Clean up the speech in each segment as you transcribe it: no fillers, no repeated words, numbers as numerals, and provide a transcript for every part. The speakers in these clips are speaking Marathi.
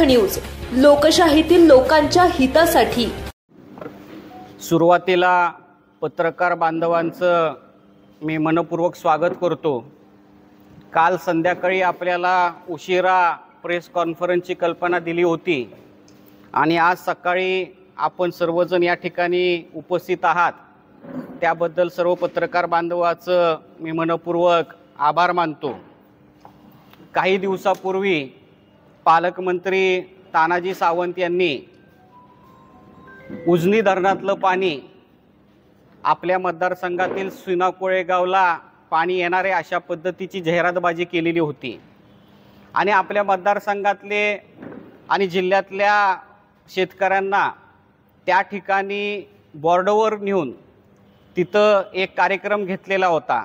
न्यूज, लोकशाहीतील लोकांच्या हितासाठी। सुरुवातीला पत्रकार बांधवांचं मी मनपूर्वक स्वागत करतो। काल संध्याकाळी आपल्याला उशिरा प्रेस कॉन्फरन्सची कल्पना दिली होती आणि आज सकाळी आपण सर्वजण या ठिकाणी उपस्थित आहात, त्याबद्दल सर्व पत्रकार बांधवांचं मी मनपूर्वक आभार मानतो। काही दिवसापूर्वी पालकमंत्री तानाजी सावंत यांनी उजनी धरणातलं पाणी आपल्या मतदारसंघातील सीना कोळेगावला पाणी येणारे अशा पद्धतीची जाहिरातबाजी केलेली होती आणि आपल्या मतदारसंघातले आणि जिल्ह्यातल्या शेतकऱ्यांना त्या ठिकाणी बॉर्डरवर नेऊन तिथं एक कार्यक्रम घेतलेला होता।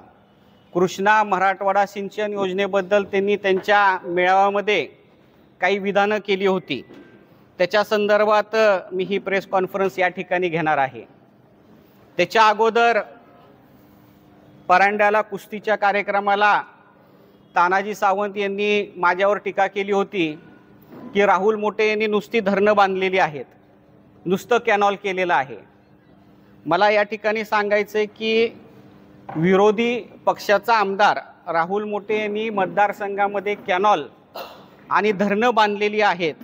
कृष्णा मराठवाडा सिंचन योजनेबद्दल त्यांनी त्यांच्या मेळाव्यामध्ये काही विधानं केली होती। त्याच्या संदर्भात मी ही प्रेस कॉन्फरन्स या ठिकाणी घेणार आहे। त्याच्या अगोदर परांड्याला कुस्तीच्या कार्यक्रमाला तानाजी सावंत यांनी माझ्यावर टीका केली होती की राहुल मोठे यांनी नुसती धरणं बांधलेली आहेत, नुसतं कॅनॉल केलेलं आहे। मला या ठिकाणी सांगायचं आहे की विरोधी पक्षाचा आमदार राहुल मोठे यांनी मतदारसंघामध्ये कॅनॉल आणि धरणं बांधलेली आहेत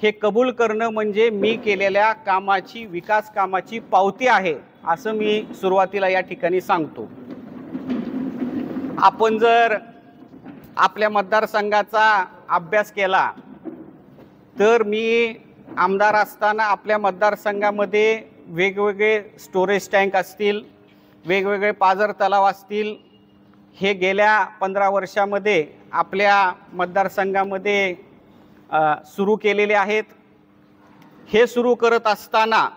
हे कबूल करणं म्हणजे मी केलेल्या कामाची, विकास कामाची पावती आहे असं मी सुरुवातीला या ठिकाणी सांगतो। आपण जर आपल्या मतदारसंघाचा अभ्यास केला तर मी आमदार असताना आपल्या मतदारसंघामध्ये वेगवेगळे स्टोरेज टँक असतील, वेगवेगळे पाझर तलाव असतील, हे गेल्या 15 वर्षामध्ये आपल्या मतदारसंघामध्ये सुरू केलेले आहेत। हे सुरू करत असताना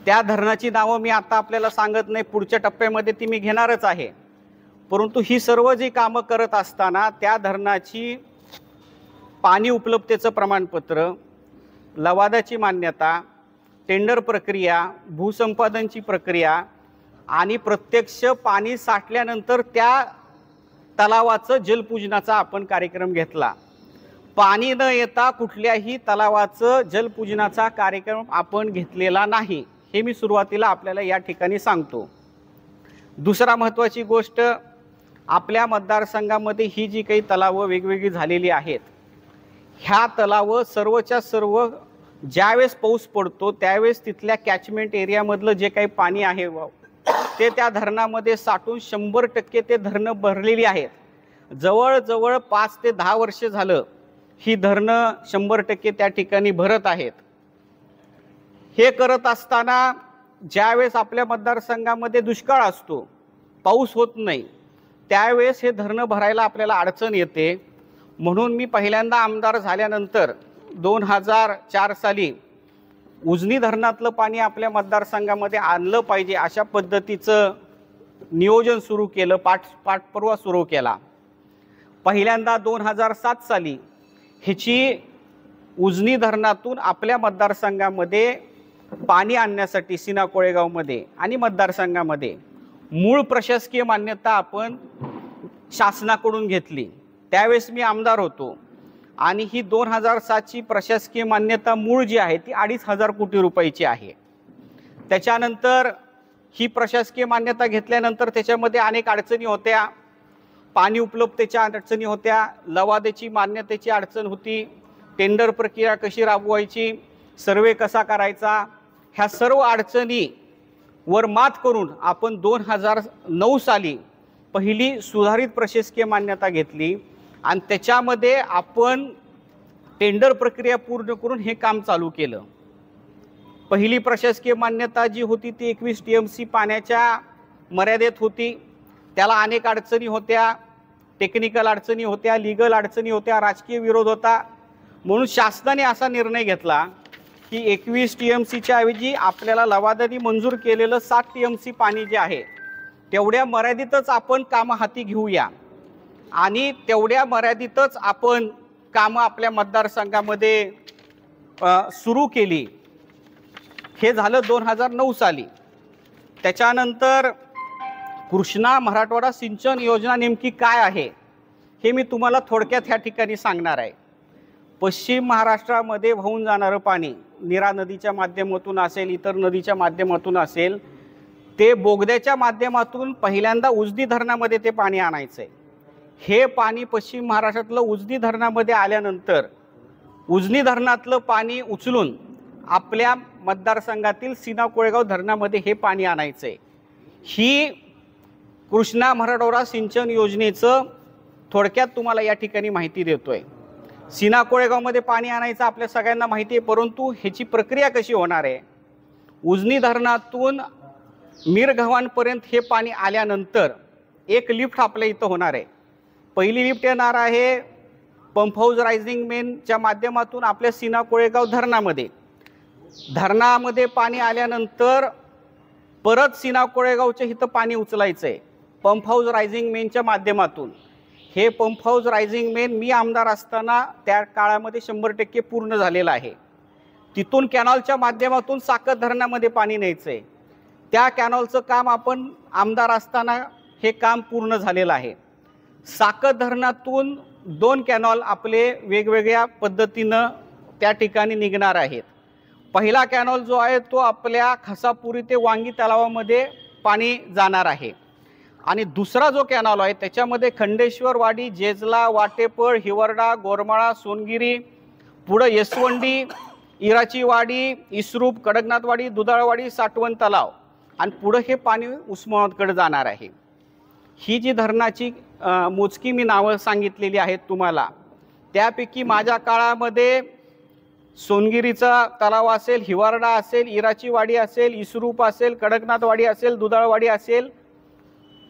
त्या धरणाची नावं मी आता आपल्याला सांगत नाही, पुढच्या टप्प्यामध्ये ती मी घेणारच आहे। परंतु ही सर्व जी कामं करत असताना त्या धरणाची पाणी उपलब्धतेचं प्रमाणपत्र, लवादाची मान्यता, टेंडर प्रक्रिया, भूसंपादनची प्रक्रिया आणि प्रत्यक्ष पाणी साठल्यानंतर त्या तलावाचं जलपूजनाचा आपण कार्यक्रम घेतला। पाणी न येता कुठल्याही तलावाचं जलपूजनाचा कार्यक्रम आपण घेतलेला नाही, हे मी सुरुवातीला आपल्याला या ठिकाणी सांगतो। दुसरा महत्त्वाची गोष्ट, आपल्या मतदारसंघामध्ये ही जी काही तलावं वेगवेगळी झालेली आहेत, ह्या तलावं सर्वच्या सर्व ज्यावेळेस पाऊस पडतो त्यावेळेस तिथल्या कॅचमेंट एरियामधलं जे काही पाणी आहे ते त्या धरणामध्ये साठून 100% ते धरणं भरलेली आहेत। जवळजवळ 5 ते 10 वर्ष झालं ही धरणं 100% त्या ठिकाणी भरत आहेत। हे करत असताना ज्यावेळेस आपल्या मतदारसंघामध्ये दुष्काळ असतो, पाऊस होत नाही, त्यावेळेस हे धरणं भरायला आपल्याला अडचण येते। म्हणून मी पहिल्यांदा आमदार झाल्यानंतर 2004 साली उजनी धरणातलं पाणी आपल्या मतदारसंघामध्ये आणलं पाहिजे अशा पद्धतीचं नियोजन सुरू केलं, पाठपुरावा सुरू केला। पहिल्यांदा 2007 साली ह्याची उजनी धरणातून आपल्या मतदारसंघामध्ये पाणी आणण्यासाठी सीना कोळेगावमध्ये आणि मतदारसंघामध्ये मूळ प्रशासकीय मान्यता आपण शासनाकडून घेतली। त्यावेळेस मी आमदार होतो आणि ही 2007ची प्रशासकीय मान्यता मूळ जी आहे ती 2,500 कोटी रुपयाची आहे। त्याच्यानंतर ही प्रशासकीय मान्यता घेतल्यानंतर त्याच्यामध्ये अनेक अडचणी होत्या, पाणी उपलब्धतेच्या अडचणी होत्या, लवादाची मान्यतेची अडचण होती, टेंडर प्रक्रिया कशी राबवायची, सर्वे कसा करायचा, ह्या सर्व अडचणीवर मात करून आपण 2009 साली पहिली सुधारित प्रशासकीय मान्यता घेतली आणि त्याच्यामध्ये आपण टेंडर प्रक्रिया पूर्ण करून हे काम चालू केलं। पहिली प्रशासकीय मान्यता जी होती ती 21 TMC पाण्याच्या मर्यादेत होती। त्याला अनेक अडचणी होत्या, टेक्निकल अडचणी होत्या, लीगल अडचणी होत्या, राजकीय विरोध होता। म्हणून शासनाने असा निर्णय घेतला की 21 TMCच्या ऐवजी आपल्याला लवादाने मंजूर केलेलं 7 TMC पाणी जे आहे तेवढ्या मर्यादितच आपण कामं हाती घेऊया आणि तेवढ्या मर्यादितच आपण कामं आपल्या मतदारसंघामध्ये सुरू केली। हे झालं 2009 साली। त्याच्यानंतर कृष्णा मराठवाडा सिंचन योजना नेमकी काय आहे हे मी तुम्हाला थोडक्यात ह्या ठिकाणी सांगणार आहे। पश्चिम महाराष्ट्रामध्ये वाहून जाणारं पाणी नीरा नदीच्या माध्यमातून असेल, इतर नदीच्या माध्यमातून असेल, ते बोगद्याच्या माध्यमातून पहिल्यांदा उजनी धरणामध्ये ते पाणी आणायचं आहे. हे पाणी पश्चिम महाराष्ट्रातलं उजनी धरणामध्ये आल्यानंतर उजनी धरणातलं पाणी उचलून आपल्या मतदारसंघातील सीना कोळेगाव धरणामध्ये हे पाणी आणायचं आहे. ही कृष्णा मराठवाडा सिंचन योजनेचं थोडक्यात तुम्हाला या ठिकाणी माहिती देतोय. सीना कोळेगावमध्ये पाणी आणायचं आपल्या सगळ्यांना माहिती आहे, परंतु ह्याची प्रक्रिया कशी होणार आहे? उजनी धरणातून मीरगव्हाणपर्यंत हे पाणी आल्यानंतर एक लिफ्ट आपल्या इथं होणार आहे. पहिली लिफ्ट येणार आहे पंप हाऊस रायझिंग मेनच्या माध्यमातून आपल्या सीना कोळेगाव धरणामध्ये पाणी आल्यानंतर परत सीना कोळेगावच्या इथं पाणी उचलायचं आहे पंप हाऊस रायझिंग मेनच्या माध्यमातून. हे पंप हाऊस रायझिंग मेन मी आमदार असताना त्या काळामध्ये 100% पूर्ण झालेलं आहे. तिथून कॅनॉलच्या माध्यमातून साकत धरणामध्ये पाणी न्यायचं आहे. त्या कॅनॉलचं काम आपण आमदार असताना हे काम पूर्ण झालेलं आहे. साकत धरणातून 2 कॅनॉल आपले वेगवेगळ्या पद्धतीनं त्या ठिकाणी निघणार आहेत. पहिला कॅनॉल जो आहे तो आपल्या खसापुरी ते वांगी तलावामध्ये पाणी जाणार आहे आणि दुसरा जो कॅनॉल आहे त्याच्यामध्ये खंडेश्वरवाडी, जेजला, वाटेपळ, हिवरडा, गोरमाळा, सोनगिरी, पुढं येसवंडी, इराचीवाडी, इसरूप, कडकनाथवाडी, दुधाळवाडी, साठवण तलाव आणि पुढं हे पाणी उस्मानाबादकडे जाणार आहे. ही जी धरणाची मोजकी मी नावं सांगितलेली आहेत तुम्हाला, त्यापैकी माझ्या काळामध्ये सोनगिरीचा तलाव असेल, हिवरडा असेल, इराचीवाडी असेल, इसरूप असेल, कडकनाथवाडी असेल, दुधाळवाडी असेल,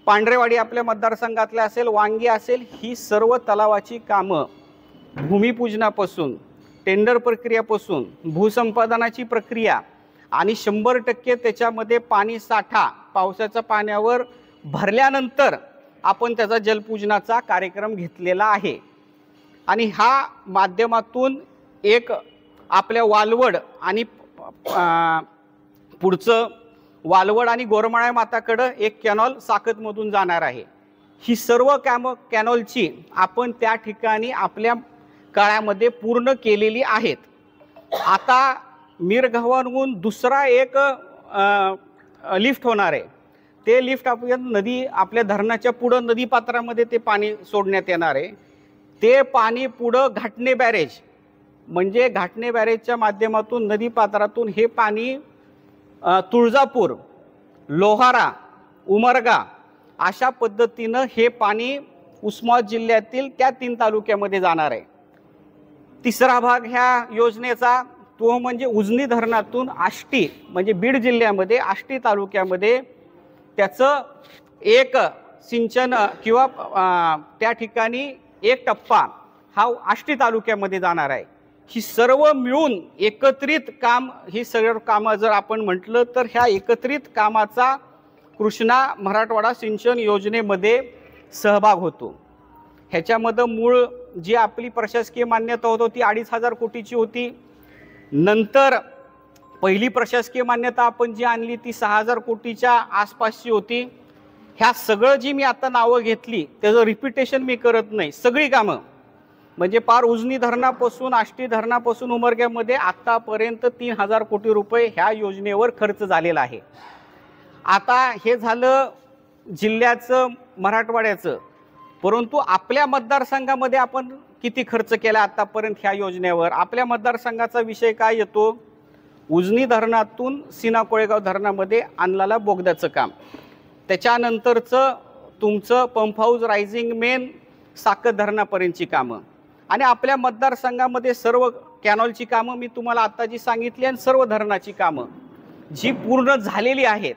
पांढरेवाडी आपल्या मतदारसंघातल्या असेल, वांगी असेल, ही सर्व तलावाची कामं भूमिपूजनापासून, टेंडर प्रक्रियापासून, भूसंपादनाची प्रक्रिया आणि 100% त्याच्यामध्ये पाणी साठा पावसाच्या पाण्यावर भरल्यानंतर आपण त्याचा जलपूजनाचा कार्यक्रम घेतलेला आहे. आणि ह्या माध्यमातून एक आपल्या वालवड आणि पुढचं वालवड आणि गोरमाळा माताकडं एक कॅनॉल साकतमधून जाणार आहे. ही सर्व कामं कॅनॉलची आपण त्या ठिकाणी आपल्या काळामध्ये पूर्ण केलेली आहेत. आता मीरगव्हाणहून दुसरा एक लिफ्ट होणार आहे. ते लिफ्ट नदी आपल्या धरणाच्या पुढं नदीपात्रामध्ये ते पाणी सोडण्यात येणार आहे. ते पाणी पुढं घाटणे बॅरेज म्हणजे घाटणे बॅरेजच्या माध्यमातून नदीपात्रातून हे पाणी तुळजापूर, लोहारा, उमरगा अशा पद्धतीनं हे पाणी उस्मानाबाद जिल्ह्यातील त्या 3 तालुक्यामध्ये जाणार आहे. तिसरा भाग ह्या योजनेचा तो म्हणजे उजनी धरणातून आष्टी म्हणजे बीड जिल्ह्यामध्ये आष्टी तालुक्यामध्ये त्याचं एक सिंचन किंवा त्या ठिकाणी एक टप्पा हा आष्टी तालुक्यामध्ये जाणार आहे. ही सर्व मिळून एकत्रित काम, ही सर्व कामं जर आपण म्हटलं तर ह्या एकत्रित कामाचा कृष्णा मराठवाडा सिंचन योजनेमध्ये सहभाग होतो. ह्याच्यामध्ये मूळ जी आपली प्रशासकीय मान्यता होती 2,500 कोटीची होती. नंतर पहिली प्रशासकीय मान्यता आपण जी आणली ती 6,000 कोटीच्या आसपासची होती. ह्या सगळं जी मी आता नावं घेतली त्याचं रिपिटेशन मी करत नाही. सगळी कामं म्हणजे पार उजनी धरणापासून आष्टी धरणापासून उमरग्यामध्ये आत्तापर्यंत 3,000 कोटी रुपये ह्या योजनेवर खर्च झालेला आहे. आता हे झालं जिल्ह्याचं, मराठवाड्याचं. परंतु आपल्या मतदारसंघामध्ये आपण किती खर्च केला आतापर्यंत ह्या योजनेवर? आपल्या मतदारसंघाचा विषय काय येतो? उजनी धरणातून सीना कोळेगाव धरणामध्ये आणलेला बोगद्याचं काम, त्याच्यानंतरचं तुमचं पंप हाऊस रायझिंग मेन साकत धरणापर्यंतची कामं आणि आपल्या मतदारसंघामध्ये सर्व कॅनॉलची कामं मी तुम्हाला आता जी सांगितली आणि सर्व धरणाची कामं जी पूर्ण झालेली आहेत.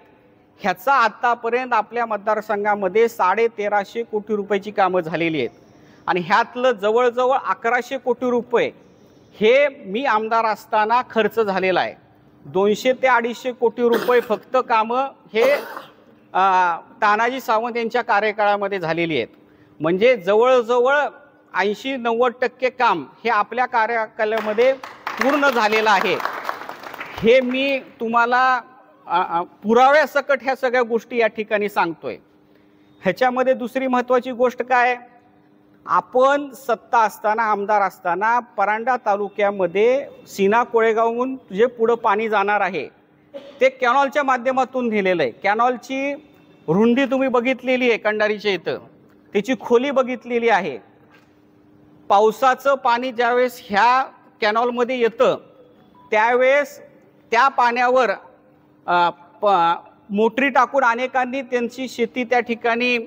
ह्याचा आतापर्यंत आपल्या मतदारसंघामध्ये 1,350 कोटी रुपयाची कामं झालेली आहेत आणि ह्यातलं जवळजवळ 1,100 कोटी रुपये हे मी आमदार असताना खर्च झालेला आहे. 200 ते 250 कोटी रुपये फक्त कामं हे तानाजी सावंत यांच्या कार्यकाळामध्ये झालेली आहेत. म्हणजे जवळजवळ 80-90% काम हे आपल्या कार्यकाळामध्ये पूर्ण झालेलं आहे. हे मी तुम्हाला पुराव्यासकट ह्या सगळ्या गोष्टी या ठिकाणी सांगतोय. ह्याच्यामध्ये दुसरी महत्त्वाची गोष्ट काय, आपण सत्ता असताना, आमदार असताना परांडा तालुक्यामध्ये सीना कोळेगावहून जे पुढं पाणी जाणार आहे ते कॅनॉलच्या माध्यमातून नेलेलं आहे. कॅनॉलची रुंदी तुम्ही बघितलेली आहे कंडारीच्या इथं, त्याची खोली बघितलेली आहे. पावसाचं पाणी ज्यावेळेस ह्या कॅनॉलमध्ये येतं त्यावेळेस त्या पाण्यावर मोटरी टाकून अनेकांनी त्यांची शेती त्या ठिकाणी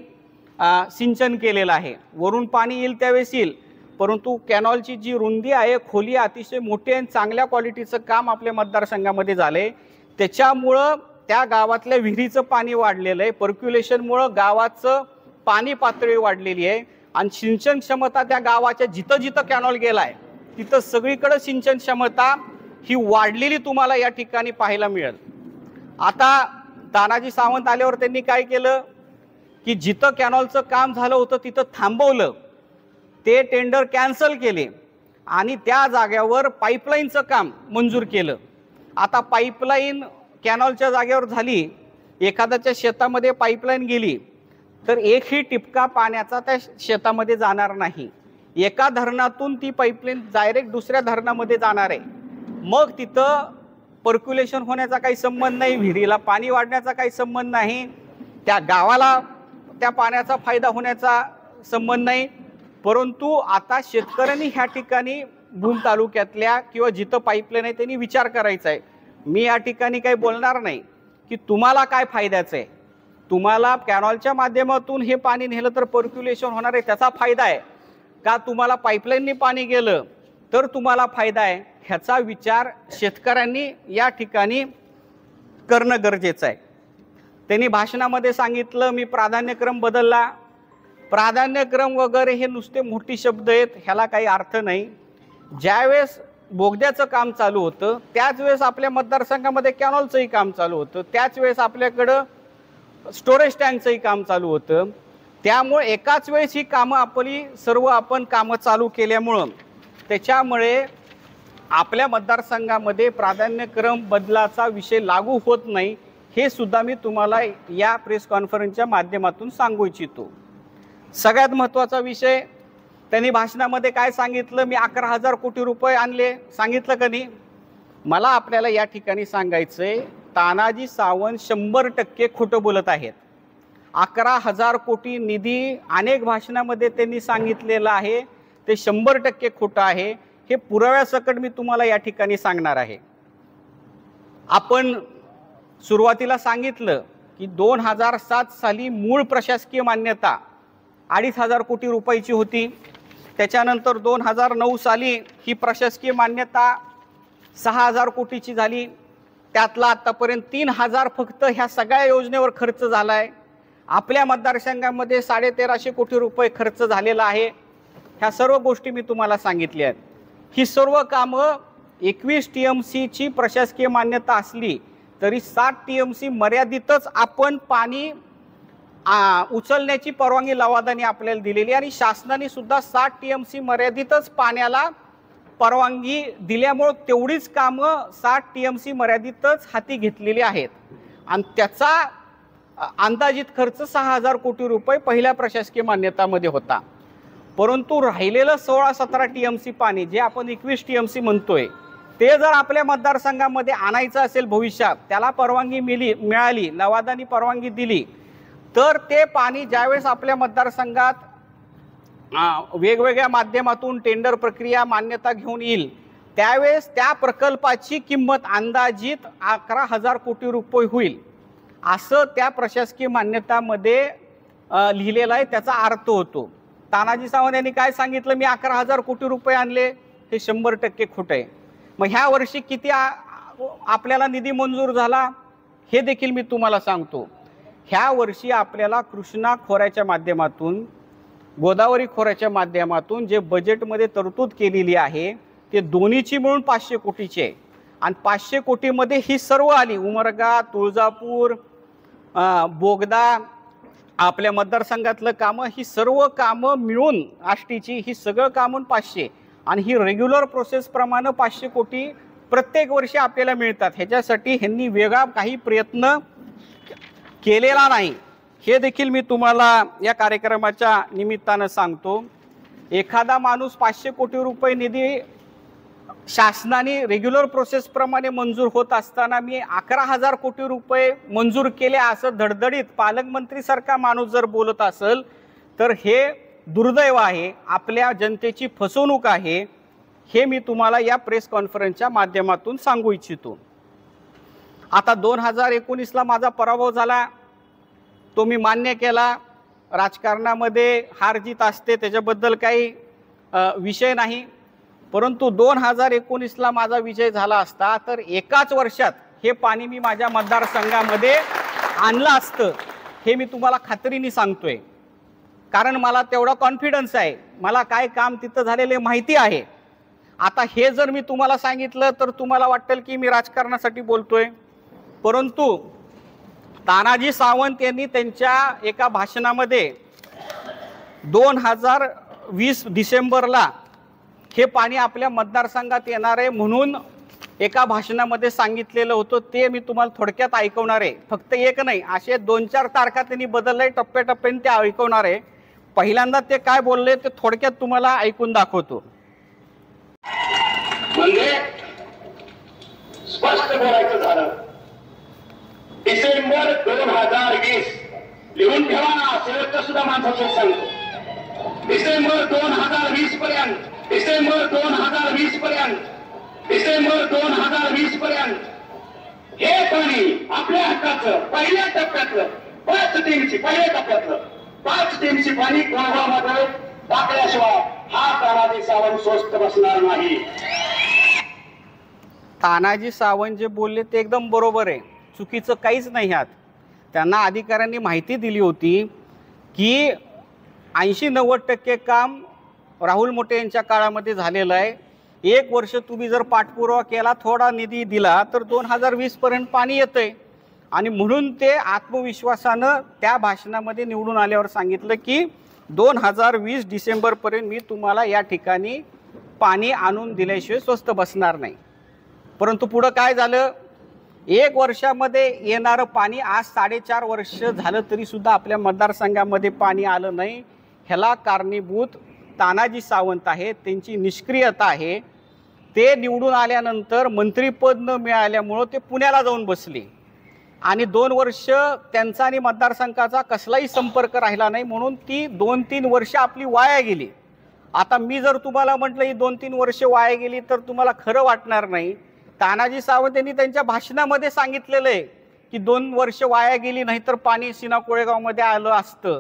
सिंचन केलेलं आहे. वरून पाणी येईल त्यावेळेस येईल, परंतु कॅनॉलची जी रुंदी आहे, खोली अतिशय मोठी आणि चांगल्या क्वालिटीचं काम आपल्या मतदारसंघामध्ये झालं आहे. त्याच्यामुळं त्या गावातल्या विहिरीचं पाणी वाढलेलं आहे. पर्क्युलेशनमुळं गावाचं पाणी पातळी वाढलेली आहे आणि सिंचन क्षमता त्या गावाच्या जिथं जिथं कॅनॉल गेला आहे तिथं सगळीकडे सिंचन क्षमता ही वाढलेली तुम्हाला या ठिकाणी पाहायला मिळेल. आता तानाजी सावंत आल्यावर त्यांनी काय केलं की जिथं कॅनॉलचं काम झालं होतं तिथं थांबवलं, ते टेंडर कॅन्सल केले आणि त्या जागेवर पाईपलाईनचं काम मंजूर केलं. आता पाईपलाईन कॅनॉलच्या जागेवर झाली, एखाद्याच्या शेतामध्ये पाईपलाईन गेली तर एकही टिपका पाण्याचा त्या शेतामध्ये जाणार नाही. एका धरणातून ती पाईपलाईन डायरेक्ट दुसऱ्या धरणामध्ये जाणार आहे. मग तिथं पर्क्युलेशन होण्याचा काही संबंध नाही, विहिरीला पाणी वाढण्याचा काही संबंध नाही, त्या गावाला त्या पाण्याचा फायदा होण्याचा संबंध नाही. परंतु आता शेतकऱ्यांनी ह्या ठिकाणी भूम तालुक्यातल्या किंवा जिथं पाईपलाईन आहे त्यांनी विचार करायचा आहे. मी या ठिकाणी काही बोलणार नाही की तुम्हाला काय फायद्याचं आहे. तुम्हाला कॅनॉलच्या माध्यमातून हे पाणी नेलं तर पर्क्युलेशन होणार आहे त्याचा फायदा आहे का, तुम्हाला पाईपलाईननी पाणी गेलं तर तुम्हाला फायदा आहे, ह्याचा विचार शेतकऱ्यांनी या ठिकाणी करणं गरजेचं आहे. त्यांनी भाषणामध्ये सांगितलं मी प्राधान्यक्रम बदलला. प्राधान्यक्रम वगैरे हे नुसते मोठी शब्द आहेत, ह्याला काही अर्थ नाही. ज्यावेळेस बोगद्याचं काम चालू होतं त्याच वेळेस आपल्या मतदारसंघामध्ये कॅनॉलचंही काम चालू होतं, त्याच वेळेस आपल्याकडं स्टोरेज टँकचंही काम चालू होतं. त्यामुळे एकाच वेळेस ही कामं आपण कामं चालू केल्यामुळं त्याच्यामुळे आपल्या मतदारसंघामध्ये प्राधान्यक्रम बदलाचा विषय लागू होत नाही, हे सुद्धा मी तुम्हाला या प्रेस कॉन्फरन्सच्या माध्यमातून सांगू इच्छितो. सगळ्यात महत्त्वाचा विषय त्यांनी भाषणामध्ये काय सांगितलं, मी 11,000 कोटी रुपये आणले सांगितलं का नाही. मला आपल्याला या ठिकाणी सांगायचंय तानाजी सावंत 100% खोटं बोलत आहेत. 11,000 कोटी निधी अनेक भाषणामध्ये त्यांनी सांगितलेलं आहे, ते 100% खोटं आहे. हे पुराव्यासकट मी तुम्हाला या ठिकाणी सांगणार आहे. आपण सुरुवातीला सांगितलं की 2007 साली मूळ प्रशासकीय मान्यता 2,500 कोटी रुपयाची होती. त्याच्यानंतर 2009 साली ही प्रशासकीय मान्यता 6,000 कोटीची झाली. त्यातला आतापर्यंत 3,000 फक्त ह्या सगळ्या योजनेवर खर्च झाला आहे. आपल्या मतदारसंघामध्ये 1,350 कोटी रुपये खर्च झालेला आहे. ह्या सर्व गोष्टी मी तुम्हाला सांगितल्या आहेत. ही सर्व कामं 21 TMCची प्रशासकीय मान्यता असली तरी 60 TMC मर्यादितच आपण पाणी उचलण्याची परवानगी लवादाने आपल्याला दिलेली आणि शासनाने सुद्धा 60 TMC मर्यादितच पाण्याला परवानगी दिल्यामुळे तेवढीच कामं 60 TMC मर्यादितच हाती घेतलेली आहेत आणि त्याचा अंदाजित खर्च 6,000 कोटी रुपये पहिल्या प्रशासकीय मान्यतामध्ये होता. परंतु राहिलेलं 16-17 TMC पाणी जे आपण 21 TMC म्हणतोय ते जर आपल्या मतदारसंघामध्ये आणायचं असेल भविष्यात, त्याला परवानगी मिळाली, लवादानी परवानगी दिली, तर ते पाणी ज्यावेळेस आपल्या मतदारसंघात वेगवेगळ्या माध्यमातून टेंडर प्रक्रिया मान्यता घेऊन येईल त्यावेळेस त्या प्रकल्पाची किंमत अंदाजित 11,000 कोटी रुपये होईल असं त्या प्रशासकीय मान्यतामध्ये लिहिलेलं आहे. त्याचा अर्थ होतो. तानाजी सावंत यांनी काय सांगितलं, मी 11,000 कोटी रुपये आणले, हे 100% खोटं आहे. मग ह्या वर्षी किती आपल्याला निधी मंजूर झाला हे देखील मी तुम्हाला सांगतो. ह्या वर्षी आपल्याला कृष्णा खोऱ्याच्या माध्यमातून, गोदावरी खोऱ्याच्या माध्यमातून जे बजेटमध्ये तरतूद केलेली आहे ते दोन्हीची मिळून 500 कोटीची आहे आणि 500 कोटीमध्ये ही सर्व आली, उमरगा, तुळजापूर, बोगदा, आपल्या मतदारसंघातलं कामं, ही सर्व कामं मिळून आष्टीची ही सगळं कामून 500 आणि ही रेग्युलर प्रोसेसप्रमाणे 500 कोटी प्रत्येक वर्षी आपल्याला मिळतात. ह्याच्यासाठी ह्यांनी वेगळा काही प्रयत्न केलेला नाही, हे देखील मी तुम्हाला या कार्यक्रमाच्या निमित्तानं सांगतो. एखादा माणूस 500 कोटी रुपये निधी शासनाने रेग्युलर प्रोसेस प्रमाणे मंजूर होत असताना मी 11,000 कोटी रुपये मंजूर केले असं धडधडीत पालकमंत्रीसारखा माणूस जर बोलत असेल तर हे दुर्दैव आहे, आपल्या जनतेची फसवणूक आहे, हे मी तुम्हाला या प्रेस कॉन्फरन्सच्या माध्यमातून सांगू इच्छितो। आता 2019ला माझा पराभव झाला, तो मी मान्य केला। राजकारणामध्ये हार जीत असते, त्याच्याबद्दल काही विषय नाही, परंतु 2019ला माझा विजय झाला असता तर एकाच वर्षात हे पाणी मी माझ्या मतदारसंघामध्ये आणलं असतं, हे मी तुम्हाला खात्रीने सांगतोय। कारण मला तेवढा कॉन्फिडन्स आहे, मला काय काम तिथं झालेले माहिती आहे। आता हे जर मी तुम्हाला सांगितलं तर तुम्हाला वाटेल की मी राजकारणासाठी बोलतोय, परंतु तानाजी सावंत यांनी त्यांच्या एका भाषणामध्ये 2020 डिसेंबरला हे पाणी आपल्या मतदारसंघात येणार आहे म्हणून एका भाषणामध्ये सांगितलेलं होतं, ते मी तुम्हाला थोडक्यात ऐकवणार आहे। फक्त एक नाही, असे 2-4 तारखा त्यांनी बदलले, टप्प्याटप्प्याने ते ऐकवणार आहे। पहिल्यांदा ते काय बोलले ते थोडक्यात तुम्हाला ऐकून दाखवतो। म्हणजे स्पष्ट बोलायचं झालं, डिसेंबर 2020 लिहून ठेवा, शेवटचं सुद्धा माणसाचं सांगतो। डिसेंबर 2020 पर्यंत, डिसेंबर 2020 पर्यंत, डिसेंबर 2020 पर्यंत हे पाणी आपल्या हक्काचं पहिल्या टप्प्यातलं 5 टीमची, पहिल्या टप्प्यातलं 5 टीमची पाणी कोणामध्ये टाकल्याशिवाय हा तानाजी सावंत स्वस्त बसणार नाही। तानाजी सावंत जे बोलले ते एकदम बरोबर आहे, चुकीचं काहीच नाही ह्यात। त्यांना अधिकाऱ्यांनी माहिती दिली होती की 80-90% काम राहुल मोटे यांच्या काळामध्ये झालेलं आहे। 1 वर्ष तुम्ही जर पाठपुरावा केला, थोडा निधी दिला तर 2020 पर्यंत पाणी येतंय। आणि म्हणून ते आत्मविश्वासानं त्या भाषणामध्ये निवडून आल्यावर सांगितलं की 2020 डिसेंबरपर्यंत मी तुम्हाला या ठिकाणी पाणी आणून दिल्याशिवाय स्वस्त बसणार नाही। परंतु पुढं काय झालं, 1 वर्षामध्ये येणारं पाणी आज 4.5 वर्ष झालं तरी सुद्धा आपल्या मतदारसंघामध्ये पाणी आलं नाही। ह्याला कारणीभूत तानाजी सावंत आहे, त्यांची निष्क्रियता आहे। ते निवडून आल्यानंतर मंत्रीपद न मिळाल्यामुळं ते पुण्याला जाऊन बसले आणि 2 वर्ष त्यांचा आणि मतदारसंघाचा कसलाही संपर्क राहिला नाही, म्हणून ती 2-3 वर्ष आपली वाया गेली। आता मी जर तुम्हाला म्हटलं ही 2-3 वर्ष वाया गेली तर तुम्हाला खरं वाटणार नाही। तानाजी सावंत यांनी त्यांच्या भाषणामध्ये सांगितलेलं आहे की 2 वर्ष वाया गेली, नाही तर पाणी सीना कोळेगावमध्ये आलं असतं।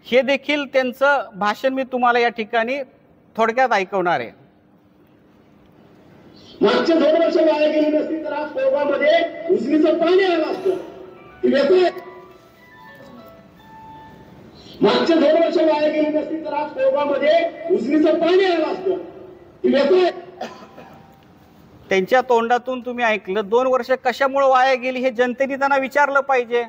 हे देखील त्यांचं भाषण मी तुम्हाला या ठिकाणी थोडक्यात ऐकवणार आहे। मागचे 2 वर्ष वाया गेली नसती तर आज कोळगावमध्ये उजनीचं पाणी आलं असतं। मागचे 2 वर्ष वाया गेली नसती तर आज कोळगावमध्ये उजनीचं पाणी आलं असतं। त्यांच्या तोंडातून तुम्ही ऐकलं 2 वर्ष कशामुळे वाया गेली हे जनतेने त्यांना विचारलं पाहिजे।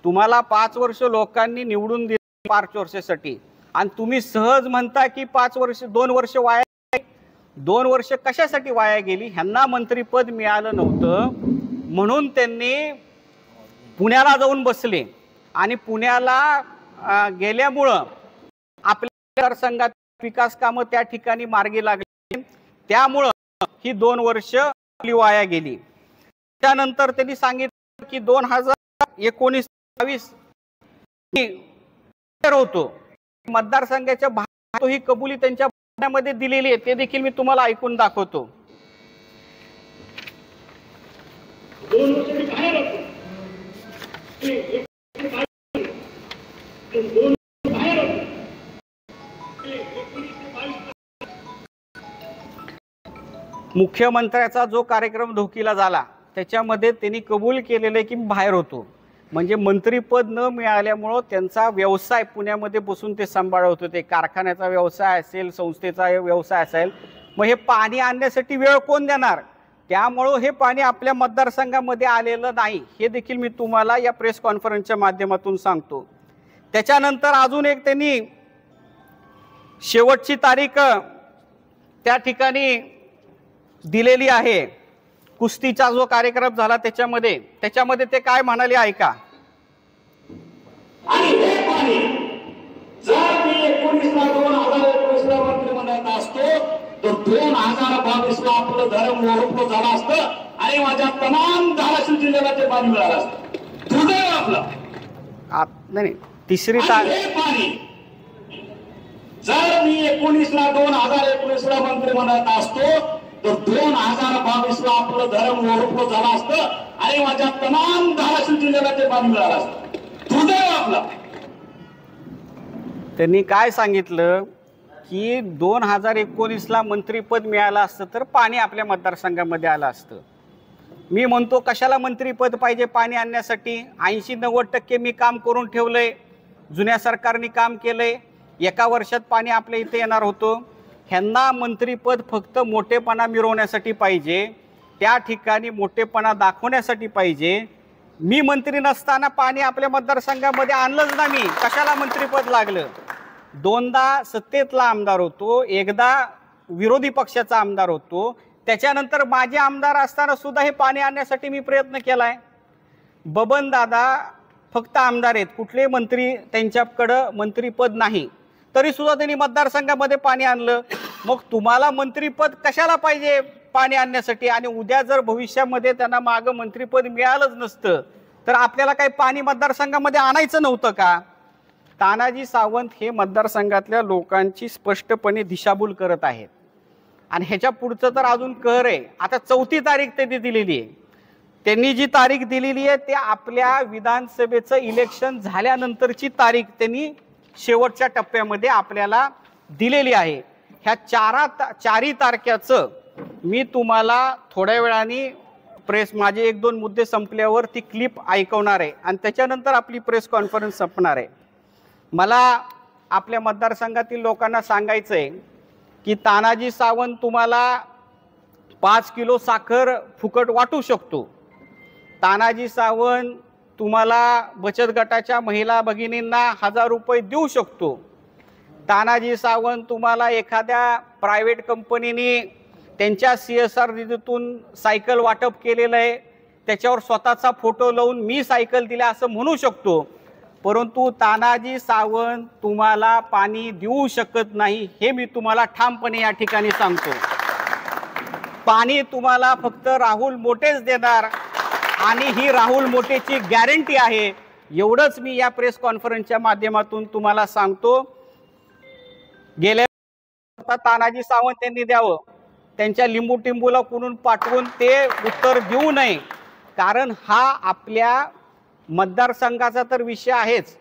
तुम्हाला 5 वर्ष लोकांनी निवडून दिले 5 वर्षासाठी आणि तुम्ही सहज म्हणता की 2 वर्ष वाया, 2 वर्ष कशासाठी वाया गेली? ह्यांना मंत्रीपद मिळालं नव्हतं म्हणून त्यांनी पुण्याला जाऊन बसले आणि पुण्याला गेल्यामुळं आपल्या मतदारसंघात विकास कामं त्या ठिकाणी मार्गी लागली, त्यामुळं ही 2 वर्ष आपली वाया गेली। त्यानंतर त्यांनी सांगितलं की 2019-22 होतो मतदारसंघाच्या बाहेर, ही कबुली त्यांच्या भाषणामध्ये दिलेली आहे, ते देखील मी तुम्हाला ऐकून दाखवतो। 2 वर्ष बाहेर होतो, मुख्यमंत्र्याचा जो कार्यक्रम ढोकीला झाला त्याच्यामध्ये त्यांनी कबूल केलेलं आहे की बाहेर होतो, म्हणजे मंत्रीपद न मिळाल्यामुळं त्यांचा व्यवसाय पुण्यामध्ये बसून ते सांभाळत होते। कारखान्याचा व्यवसाय असेल, संस्थेचा व्यवसाय असेल, मग हे पाणी आणण्यासाठी वेळ कोण देणार? त्यामुळं हे पाणी आपल्या मतदारसंघामध्ये आलेलं नाही, हे देखील मी तुम्हाला या प्रेस कॉन्फरन्सच्या माध्यमातून सांगतो। त्याच्यानंतर अजून एक त्यांनी शेवटची तारीख त्या ठिकाणी दिलेली आहे, कुस्तीचा जो कार्यक्रम झाला त्याच्यामध्ये ते काय म्हणाले ऐका। आणि हे पाणी जर 19 ला 2019 ला तर 2022ला आपलं धरण मोहरपूर झालं असतं आणि माझ्या तमाम धाराशिव जिल्ह्याला ते पाणी मिळालं असतं. दुर्दैव आपलं. नाही तिसरी हे पाणी जर मी 2019ला मंत्रिमंडळात असतो तर 2022ला आपलं धरण मोहरपूर झालं असतं आणि माझ्या तमाम धाराशिव जिल्ह्याला ते पाणी मिळालं असतं. दुर्दैव आपलं. त्यांनी काय सांगितलं की 2019ला मंत्रीपद मिळालं असतं तर पाणी आपल्या मतदारसंघामध्ये आलं असतं. मी म्हणतो कशाला मंत्रीपद पाहिजे पाणी आणण्यासाठी? 80-90% मी काम करून ठेवलंय. जुन्या सरकारने काम केलंय. एका वर्षात पाणी आपल्या इथे येणार होतं. ह्यांना मंत्रीपद फक्त मोठेपणा मिरवण्यासाठी पाहिजे, त्या ठिकाणी मोठेपणा दाखवण्यासाठी पाहिजे. मी मंत्री नसताना पाणी आपल्या मतदारसंघामध्ये आणलंच ना. मी कशाला मंत्रीपद लागलं? 2दा सत्तेतला आमदार होतो, एकदा विरोधी पक्षाचा आमदार होतो. त्याच्यानंतर माझे आमदार असताना सुद्धा हे पाणी आणण्यासाठी मी प्रयत्न केलाय. बबन दादा फक्त आमदार आहेत, कुठले मंत्री त्यांच्याकडं मंत्रीपद नाही, तरी सुद्धा त्यांनी मतदारसंघामध्ये पाणी आणलं. मग तुम्हाला मंत्रीपद कशाला पाहिजे पाणी आणण्यासाठी? आणि उद्या जर भविष्यामध्ये त्यांना मागं मंत्रीपद मिळालंच नसतं तर आपल्याला काही पाणी मतदारसंघामध्ये आणायचं नव्हतं का? तानाजी सावंत हे मतदारसंघातल्या लोकांची स्पष्टपणे दिशाभूल करत आहेत. आणि ह्याच्या पुढचं तर अजून कहर आहे. आता 4थी तारीख त्यांनी दिलेली आहे. त्यांनी जी तारीख दिलेली आहे ते आपल्या विधानसभेचं इलेक्शन झाल्यानंतरची तारीख त्यांनी शेवटच्या टप्प्यामध्ये आपल्याला दिलेली आहे. ह्या 4 तारखेचं मी तुम्हाला थोड्या वेळाने माझे 1-2 मुद्दे संपल्यावर ती क्लिप ऐकवणार आहे आणि त्याच्यानंतर आपली प्रेस कॉन्फरन्स संपणार आहे. मला आपल्या मतदारसंघातील लोकांना सांगायचं आहे की तानाजी सावंत तुम्हाला 5 किलो साखर फुकट वाटू शकतो. तानाजी सावंत तुम्हाला बचत गटाच्या महिला भगिनींना 1000 रुपये देऊ शकतो. तानाजी सावंत तुम्हाला एखाद्या प्रायव्हेट कंपनीने त्यांच्या CSR निधीतून सायकल वाटप केलेलं आहे, त्याच्यावर स्वतःचा फोटो लावून मी सायकल दिला असं म्हणू शकतो. परंतु तानाजी सावंत तुम्हाला पाणी देऊ शकत नाही, हे मी तुम्हाला ठामपणे या ठिकाणी सांगतो. पाणी तुम्हाला फक्त राहुल मोठेच देणार आणि ही राहुल मोठेची गॅरंटी आहे. एवढंच मी या प्रेस कॉन्फरन्सच्या माध्यमातून तुम्हाला सांगतो. गेल्या तानाजी सावंत यांनी द्यावं, त्यांच्या लिंबू टिंबूला कुणून पाठवून ते उत्तर देऊ नये, कारण हा आपल्या मतदारसंघाचा तर विषय आहेच,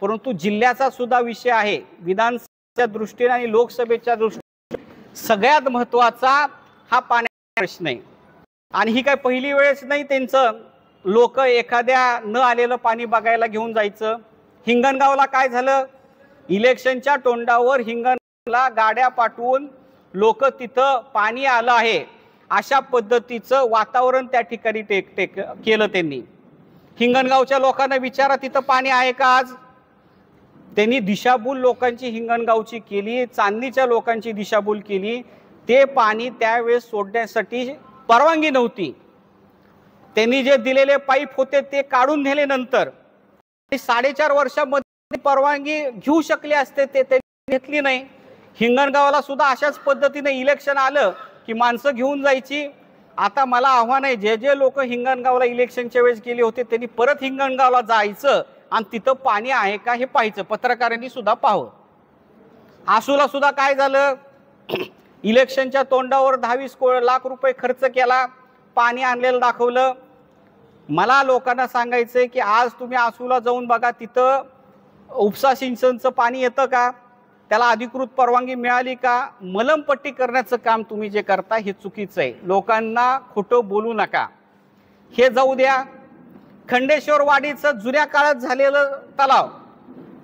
परंतु जिल्ह्याचा सुद्धा विषय आहे. विधानसभेच्या दृष्टीने आणि लोकसभेच्या दृष्टीने सगळ्यात महत्त्वाचा हा पाण्याचा प्रश्न आहे. आणि ही काय पहिली वेळेस नाही त्यांचं लोक एखाद्या न आलेलं पाणी बघायला घेऊन जायचं. हिंगणगावला काय झालं? इलेक्शनच्या तोंडावर हिंगणगावला गाड्या पाठवून लोक तिथं पाणी आलं आहे अशा पद्धतीचं वातावरण त्या ठिकाणी केलं त्यांनी. हिंगणगावच्या लोकांना विचारा तिथं पाणी आहे का आज? त्यांनी दिशाभूल लोकांची हिंगणगावची केली, चांदणीच्या लोकांची दिशाभूल केली. ते पाणी त्यावेळेस सोडण्यासाठी परवानगी नव्हती. त्यांनी जे दिलेले पाईप होते ते काढून नेले. नंतर 4.5 वर्षामध्ये परवानगी घेऊ शकले असते, ते त्यांनी घेतली नाही. हिंगणगावला सुद्धा अशाच पद्धतीने इलेक्शन आलं की माणसं घेऊन जायची. आता मला आव्हान आहे, जे जे लोक हिंगणगावला इलेक्शनच्या वेळेस गेले होते त्यांनी परत हिंगणगावला जायचं आणि तिथं पाणी आहे का हे पाहायचं. पत्रकारांनी सुद्धा पाहावं. आसूला सुद्धा काय झालं? इलेक्शनच्या तोंडावर 10-20 लाख रुपये खर्च केला, पाणी आणलेलं दाखवलं. मला लोकांना सांगायचंय की आज तुम्ही आसूला जाऊन बघा, तिथं उपसा सिंचनचं पाणी येतं का? त्याला अधिकृत परवानगी मिळाली का? मलमपट्टी करण्याचं काम तुम्ही जे करता हे चुकीचं आहे. लोकांना खोटं बोलू नका. हे जाऊ द्या. खंडेश्वर वाडीचं जुन्या काळात झालेलं तलाव,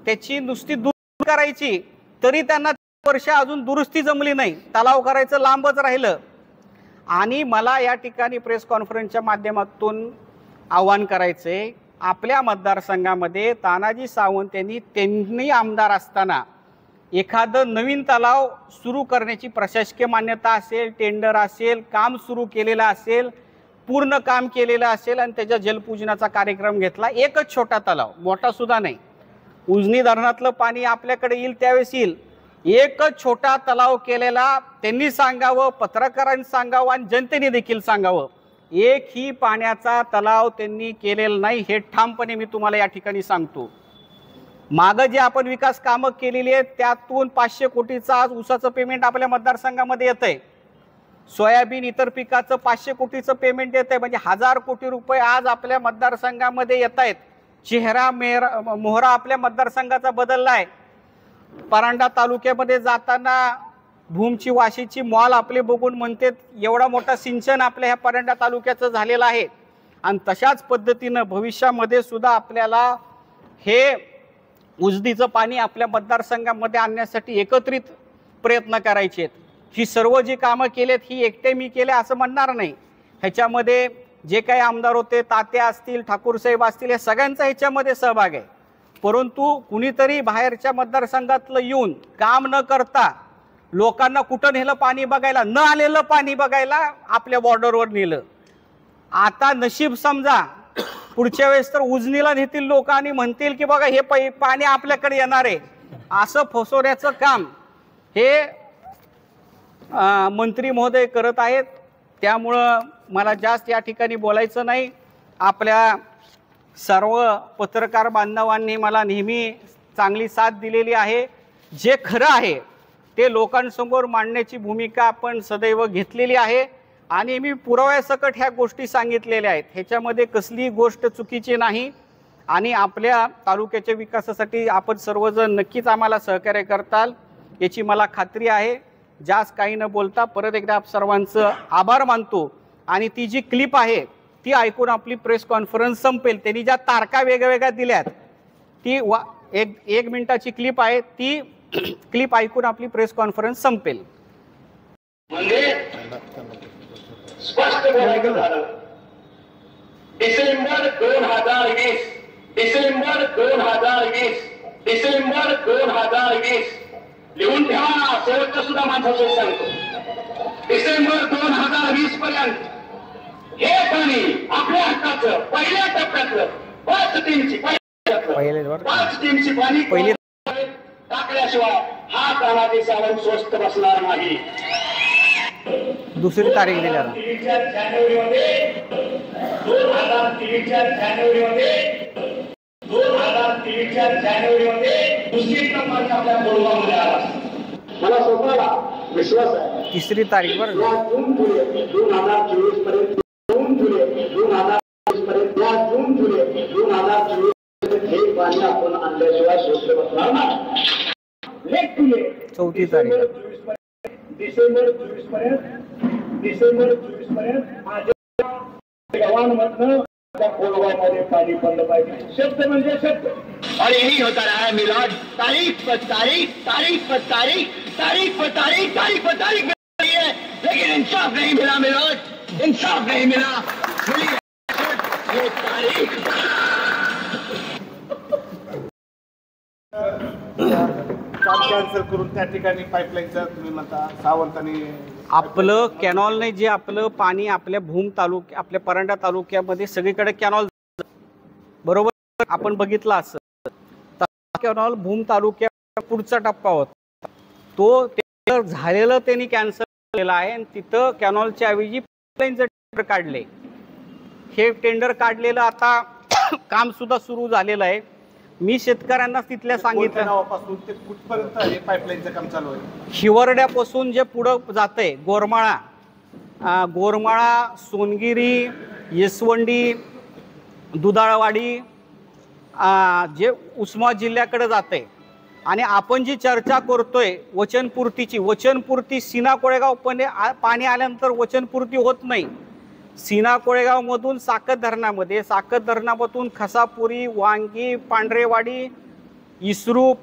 त्याची नुसती दुरुस्ती करायची तरी त्यांना वर्ष अजून दुरुस्ती जमली नाही. तलाव करायचं लांबच राहिलं. आणि मला या ठिकाणी प्रेस कॉन्फरन्सच्या माध्यमातून आवाहन करायचंय, आपल्या मतदारसंघामध्ये तानाजी सावंत यांनी त्यांनी आमदार असताना एखादं नवीन तलाव सुरू करण्याची प्रशासकीय मान्यता असेल, टेंडर असेल, काम सुरू केलेलं असेल, पूर्ण काम केलेलं असेल आणि त्याच्या जलपूजनाचा कार्यक्रम घेतला. एकच छोटा तलाव, मोठा सुद्धा नाही. उजनी धरणातलं पाणी आपल्याकडे येईल त्यावेळेस येईल, एकच छोटा तलाव केलेला त्यांनी सांगावं, पत्रकारांनी सांगावं आणि जनतेने देखील सांगावं, एकही पाण्याचा तलाव त्यांनी केलेला नाही हे ठामपणे मी तुम्हाला या ठिकाणी सांगतो। मागं जे आपण विकास कामं केलेली आहेत त्यातून 500 कोटीचं आज ऊसाचं पेमेंट आपल्या मतदारसंघामध्ये येतंय, सोयाबीन इतर पिकाचं 500 कोटीचं पेमेंट येतंय, म्हणजे 1000 कोटी रुपये आज आपल्या मतदारसंघामध्ये येत आहेत। चेहरा मोहरा आपल्या मतदारसंघाचा बदलला आहे। परांडा तालुक्यामध्ये जाताना भूमची वाशीची मॉल आपले बघून म्हणते एवढा मोठा सिंचन आपल्या ह्या परांडा तालुक्याचं झालेलं आहे आणि तशाच पद्धतीनं भविष्यामध्ये सुद्धा आपल्याला हे उजनीचं पाणी आपल्या मतदारसंघामध्ये आणण्यासाठी एकत्रित प्रयत्न करायचे आहेत। ही सर्व जी कामं केलेत ही एकटे मी केले असं म्हणणार नाही, ह्याच्यामध्ये जे काही आमदार होते, तात्या असतील, ठाकूरसाहेब असतील, या सगळ्यांचा ह्याच्यामध्ये सहभाग आहे। परंतु कुणीतरी बाहेरच्या मतदारसंघातलं येऊन काम न करता लोकांना कुठं नेलं पाणी बघायला, न आलेलं पाणी बघायला आपल्या बॉर्डरवर नेलं। आता नशीब समजा पुढच्या वेळेस तर उजनीला नेतील लोक आणि म्हणतील की बघा हे पाणी आपल्याकडे येणार आहे, असं फसवण्याचं काम हे मंत्री महोदय करत आहेत। त्यामुळं मला जास्त या ठिकाणी बोलायचं नाही। आपल्या सर्व पत्रकार बांधवांनी मला नेहमी चांगली साथ दिलेली आहे। जे खरं आहे ते लोकांसमोर मांडण्याची भूमिका आपण सदैव घेतलेली आहे आणि मी पुराव्यासकट ह्या गोष्टी सांगितलेल्या आहेत, ह्याच्यामध्ये कसली गोष्ट चुकीची नाही आणि आपल्या तालुक्याच्या विकासासाठी आपण सर्वजण नक्कीच आम्हाला सहकार्य करताल याची मला खात्री आहे। जास्त काही न बोलता परत एकदा आप सर्वांचं आभार मानतो आणि ती जी क्लिप आहे ती ऐकून आपली प्रेस कॉन्फरन्स संपेल। त्यांनी ज्या तारखा वेगवेगळ्या दिल्यात ती एक मिनिटाची क्लिप आहे, ती क्लिप ऐकून आपली प्रेस कॉन्फरन्स संपेल। म्हणजे स्पष्ट बोलायचं झालं, डिसेंबर 2020 लिहून ठेवा, शेवटचं सुद्धा माझं सांगतो, डिसेंबर 2020 पर्यंत हे पाणी आपल्या हक्काचं पहिल्या टप्प्यातलं 5 टीमची पाणी टाकल्याशिवाय हा तानाजी सावंत स्वस्त बसणार नाही। दुसरी तारीख दिल्या 2023च्या जानेवारीमध्ये 2023च्या जानेवारीमध्ये दुसरी क्रमांक आपल्या बोलवामध्ये आला। मला स्वतःला विश्वास आहे तिसरी तारीख वर जून जुलै 2024 पर्यंत जून जुलै 2024 हे पाणी आपण आणल्याशिवाय स्वस्त बसणार नाही। चौथी तारीख डिसेंबर 24 पर्यंत माझ्या गावांमधनं त्या कोलवामध्ये पाणी पडलं पाहिजे। शब्द म्हणजे शब्द और यही होता रहा है मिलाद, तारीख पर तारीख, तारीख पर तारीख, तारीख पर तारीख, तारीख पर तारीख मिली है, लेकिन इंसाफ नहीं मिला मिलाद, इंसाफ नहीं मिला। मिली ये तारीख कॅन्सल करून त्या ठिकाणी पाईपलाईनचं तुम्ही म्हणता सावंतांनी आपलं कॅनॉलने जे आपलं पाणी आपल्या भूम तालुक्या आपल्या परांडा तालुक्यामध्ये सगळीकडे कॅनॉल बरोबर आपण बघितलं असं कॅनॉल भूम तालुक्या पुढचा टप्पा होता तो झालेलं त्यांनी कॅन्सल केलेला आहे आणि तिथं कॅनॉलच्या ऐवजी पाईपलाईनचं टेंडर काढले। हे टेंडर काढलेलं आता काम सुद्धा सुरू झालेलं आहे। मी शेतकऱ्यांना तिथल्या सांगितलं गावापासून ते कुठपर्यंत हे पाईपलाईनचं काम चालू आहे? हिवरड्यापासून जे पुढं जातंय गोरमाळा, सोनगिरी, येसवंडी, दुधाळवाडी जे उस्मानाबाद जिल्ह्याकडे जाते आणि आपण जी चर्चा करतोय वचनपूर्ती सीना कोळेगाव पाणी आल्यानंतर वचनपूर्ती होत नाही। सीना कोळेगाव मधून साकत धरणामधून खसापुरी, वांगी, पांढरेवाडी, इसरूप,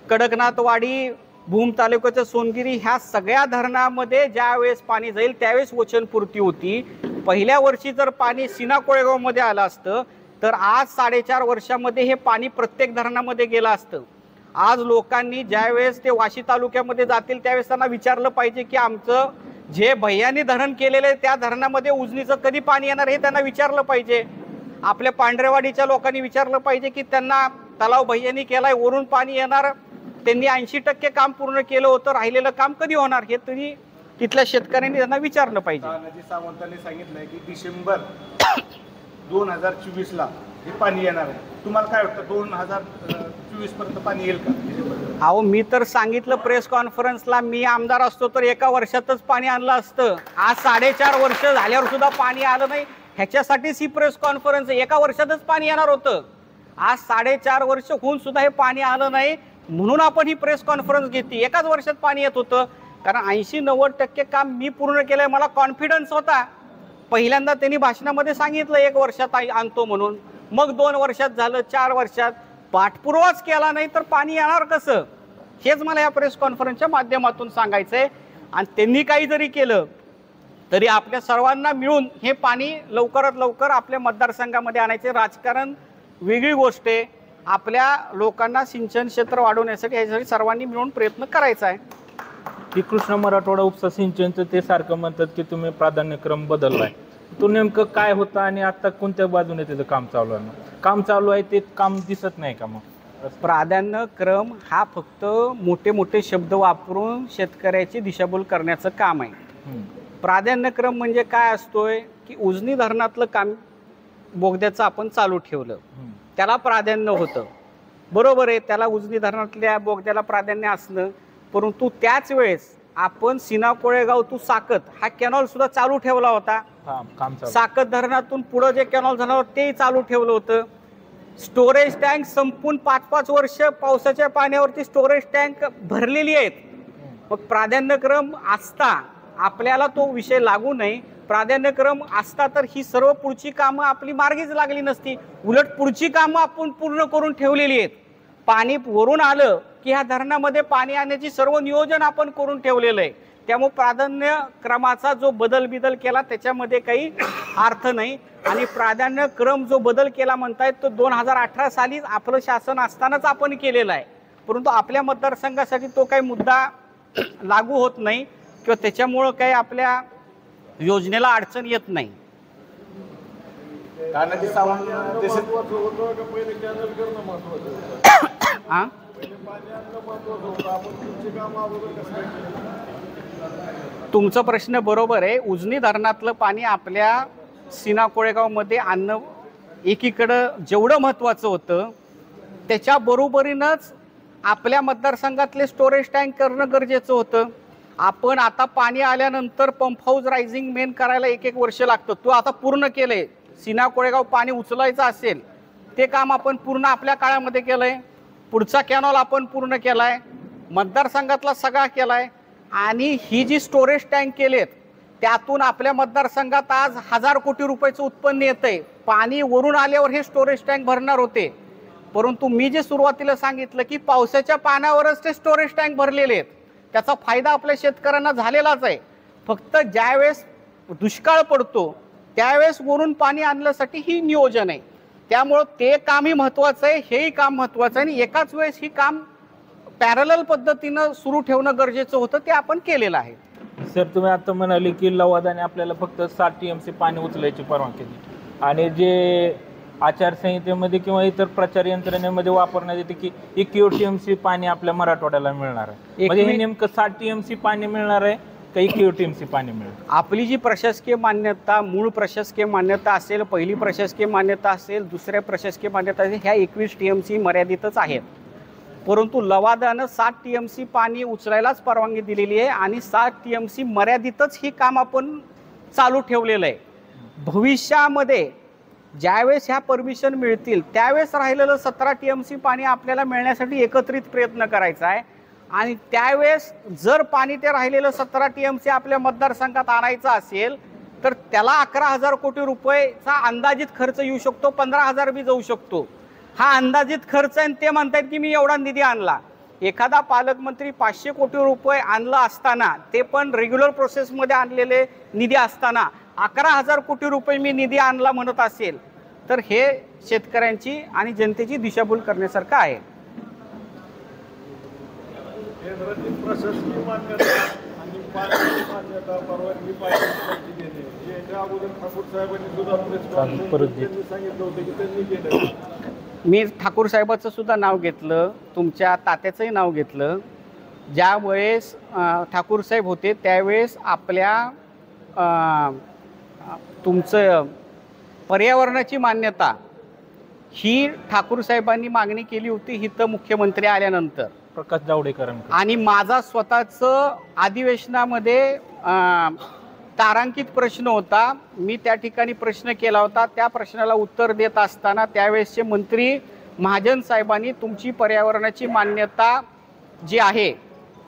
कडकनाथवाडी, भूम तालुक्याचं सोनगिरी ह्या सगळ्या धरणामध्ये ज्या वेळेस पाणी जाईल त्यावेळेस वचनपूर्ती होती। पहिल्या वर्षी जर पाणी सीना कोळेगाव मध्ये आलं असतं तर आज 4.5 वर्षामध्ये हे पाणी प्रत्येक धरणामध्ये गेलं असतं। आज लोकांनी ज्यावेळेस ते वाशी तालुक्यामध्ये जातील त्यावेळेस त्यांना विचारलं पाहिजे की आमचं जे भैयानी धरण केलेले त्या धरणामध्ये उजनीचं कधी पाणी येणार हे त्यांना विचारलं पाहिजे। आपल्या पांढरेवाडीच्या लोकांनी विचारलं पाहिजे की त्यांना तलाव भैयानी केलाय, वरून पाणी येणार त्यांनी 80% काम पूर्ण केलं होतं, राहिलेलं काम कधी होणार हे तरी तिथल्या शेतकऱ्यांनी त्यांना विचारलं पाहिजे. तानाजी सावंतांनी सांगितलंय की डिसेंबर 2024 ला हे पाणी येणार आहे. तुम्हाला काय वाटतं 2024 पर्यंत पाणी येईल का? अहो मी तर सांगितलं प्रेस कॉन्फरन्सला, मी आमदार असतो तर एका वर्षातच पाणी आणलं असतं. आज 4.5 वर्ष झाल्यावर सुद्धा पाणी आलं नाही. ह्याच्यासाठीच ही प्रेस कॉन्फरन्स आहे. एका वर्षातच पाणी येणार होतं. आज 4.5 वर्ष होऊन सुद्धा हे पाणी आलं नाही, म्हणून आपण ही प्रेस कॉन्फरन्स घेतली. एकाच वर्षात पाणी येत होतं, कारण 80-90% काम मी पूर्ण केलंय. मला कॉन्फिडन्स होता. पहिल्यांदा त्यांनी भाषणामध्ये सांगितलं 1 वर्षात आणतो म्हणून, मग 2 वर्षात झालं, 4 वर्षात. पाठपुरावाच केला नाही तर पाणी येणार कसं, हेच मला या प्रेस कॉन्फरन्सच्या माध्यमातून सांगायचंय. आणि त्यांनी काही जरी केलं तरी आपल्या सर्वांना मिळून हे पाणी लवकरात लवकर आपल्या मतदारसंघामध्ये आणायचे. राजकारण वेगळी गोष्ट आहे, आपल्या लोकांना सिंचन क्षेत्र वाढवण्यासाठी यासाठी सर्वांनी मिळून प्रयत्न करायचा आहे. की कृष्णा मराठवाडा उपसा सिंचनचं ते सारखं म्हणतात की तुम्ही प्राधान्यक्रम बदललाय, तो नेमकं काय होतं आणि आता कोणत्या बाजूने त्याचं काम चालू आहे? काम चालू आहे ते काम दिसत नाही का? मग प्राधान्यक्रम हा फक्त मोठे मोठे शब्द वापरून शेतकऱ्याची दिशाभूल करण्याचं काम आहे. प्राधान्यक्रम म्हणजे काय असतोय की उजनी धरणातलं काम बोगद्याचं आपण चालू ठेवलं, त्याला प्राधान्य होतं, बरोबर आहे, त्याला उजनी धरणातल्या बोगद्याला प्राधान्य असलं. परंतु त्याच वेळेस आपण सीना कोळेगाव टू साकत हा कॅनॉल सुद्धा चालू ठेवला होता. साकत धरणातून पुढे जे कॅनॉल झालं होतं ते चालू ठेवलं होतं. स्टोरेज टँक संपून 5-5 वर्ष पावसाच्या पाण्यावरती स्टोरेज टँक भरलेली आहेत. मग प्राधान्यक्रम असता आपल्याला तो विषय लागू नये. प्राधान्यक्रम असता तर ही सर्व पुढची कामं आपली मार्गीच लागली नसती. उलट पुढची कामं आपण पूर्ण करून ठेवलेली आहेत. पाणी वरून आलं की ह्या धरणामध्ये पाणी आणण्याची सर्व नियोजन आपण करून ठेवलेलं आहे. त्यामुळे प्राधान्यक्रमाचा जो बदल केला त्याच्यामध्ये काही अर्थ नाही. आणि प्राधान्यक्रम जो बदल केला म्हणतायत तो 2018 साली आपलं शासन असतानाच आपण केलेला आहे. परंतु आपल्या मतदारसंघासाठी तो काही मुद्दा लागू होत नाही किंवा त्याच्यामुळं काही आपल्या योजनेला अडचण येत नाही. तानाजी सावंत तुमचा प्रश्न बरोबर आहे. उजनी धरणातलं पाणी आपल्या सीना कोळेगावमध्ये आणणं एकीकडं जेवढं महत्त्वाचं होतं त्याच्या बरोबरीनंच आपल्या मतदारसंघातले स्टोरेज टँक करणं गरजेचं होतं. आपण आता पाणी आल्यानंतर पंप हाऊस रायझिंग मेन करायला 1-1 वर्ष लागतं. तो आता पूर्ण केलंय. सीना कोळेगाव पाणी उचलायचं असेल ते काम आपण पूर्ण आपल्या काळामध्ये केलंय. पुढचा कॅनॉल आपण पूर्ण केलाय, मतदारसंघातला सगळा केलाय. आणि ही जी स्टोरेज टँक केलेत त्यातून आपल्या मतदारसंघात आज 1000 कोटी रुपयाचं उत्पन्न येतंय. पाणी वरून आल्यावर हे स्टोरेज टँक भरणार होते, परंतु मी जे सुरुवातीला सांगितलं की पावसाच्या पाण्यावरच ते स्टोरेज टँक भरलेले आहेत. त्याचा फायदा आपल्या शेतकऱ्यांना झालेलाच आहे. फक्त ज्यावेळेस दुष्काळ पडतो त्यावेळेस वरून पाणी आणण्यासाठी ही नियोजन आहे. त्यामुळं ते कामही महत्त्वाचं आहे, हेही काम महत्त्वाचं आहे. आणि एकाच वेळेस ही काम पॅरलल पद्धतीनं सुरू ठेवणं गरजेचं होतं, ते आपण केलेलं आहे. सर तुम्ही आता म्हणाले की लवादाने आपल्याला फक्त 7 TMC पाणी उचलायची परवानगी दिली आणि जे आचारसंहितेमध्ये किंवा इतर प्रचार यंत्रणेमध्ये वापरण्यात येते की 21 TMC पाणी आपल्या मराठवाड्याला मिळणार आहे. म्हणजे हे नेमकं 7 TMC पाणी मिळणार आहे का 21 TMC पाणी मिळणार? आपली जी प्रशासकीय मान्यता, मूळ प्रशासकीय मान्यता असेल, पहिली प्रशासकीय मान्यता असेल, दुसऱ्या प्रशासकीय मान्यता असेल, ह्या 21 TMC मर्यादितच आहेत. परंतु लवादानं 7 TMC पाणी उचलायलाच परवानगी दिलेली आहे आणि 7 TMC मर्यादितच ही काम आपण चालू ठेवलेलं आहे. भविष्यामध्ये ज्यावेळेस ह्या परमिशन मिळतील त्यावेळेस राहिलेलं 17 TMC पाणी आपल्याला मिळण्यासाठी एकत्रित प्रयत्न करायचा आहे. आणि त्यावेळेस जर पाणी ते राहिलेलं 17 TMC आपल्या मतदारसंघात आणायचं असेल तर त्याला 11,000 कोटी रुपयेचा अंदाजित खर्च येऊ शकतो, 15,000 बी जाऊ शकतो. हा अंदाजित खर्च आहे. ते म्हणतात की मी एवढा निधी आणला. एखादा पालकमंत्री 500 कोटी रुपये आणला असताना, ते पण रेग्युलर प्रोसेसमध्ये आणलेले निधी असताना 11,000 कोटी रुपये मी निधी आणला म्हणत असेल तर हे शेतकऱ्यांची आणि जनतेची दिशाभूल करण्यासारखं आहे. प्रशासकीय मान्यता आणि पाण्याची मान्यता परवानगी पाहिजे याच्या अगोदर ठाकूर साहेबांनी सुद्धा प्रेस कॉन्फरन्स सांगितलं होतं की त्यांनी केलं. मी ठाकूर साहेबाचं सुद्धा नाव घेतलं, तुमच्या तात्याचंही नाव घेतलं. ज्या वेळेस ठाकूर साहेब होते त्यावेळेस आपल्या तुमचं पर्यावरणाची मान्यता ही ठाकूर साहेबांनी मागणी केली होती हिथं मुख्यमंत्री आल्यानंतर, प्रकाश जावडेकरांकडे. आणि माझा स्वतःचं अधिवेशनामध्ये तारांकित प्रश्न होता. मी त्या ठिकाणी प्रश्न केला होता. त्या प्रश्नाला उत्तर देत असताना त्यावेळेसचे मंत्री महाजन साहेबांनी तुमची पर्यावरणाची मान्यता जी आहे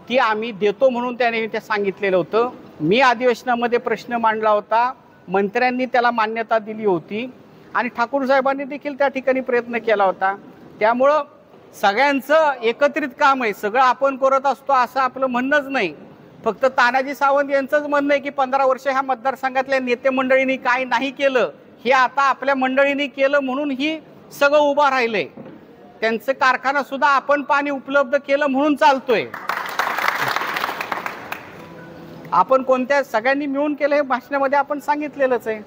ती आम्ही देतो म्हणून त्याने ते सांगितलेलं होतं. मी अधिवेशनामध्ये प्रश्न मांडला होता, मंत्र्यांनी त्याला मान्यता दिली होती आणि ठाकूर साहेबांनी देखील त्या ठिकाणी प्रयत्न केला होता. त्यामुळं सगळ्यांचं एकत्रित काम आहे, सगळं आपण करत असतो असं आपलं म्हणणंच नाही. फक्त तानाजी सावंत यांचंच म्हणणं आहे की 15 वर्ष ह्या मतदारसंघातल्या नेते मंडळींनी काय नाही केलं, हे आता आपल्या मंडळींनी केलं म्हणून ही सगळं उभं राहिलंय. त्यांचं कारखाना सुद्धा आपण पाणी उपलब्ध केलं म्हणून चालतोय. आपण कोणत्या सगळ्यांनी मिळून केलं हे भाषणामध्ये आपण सांगितलेलंच आहे.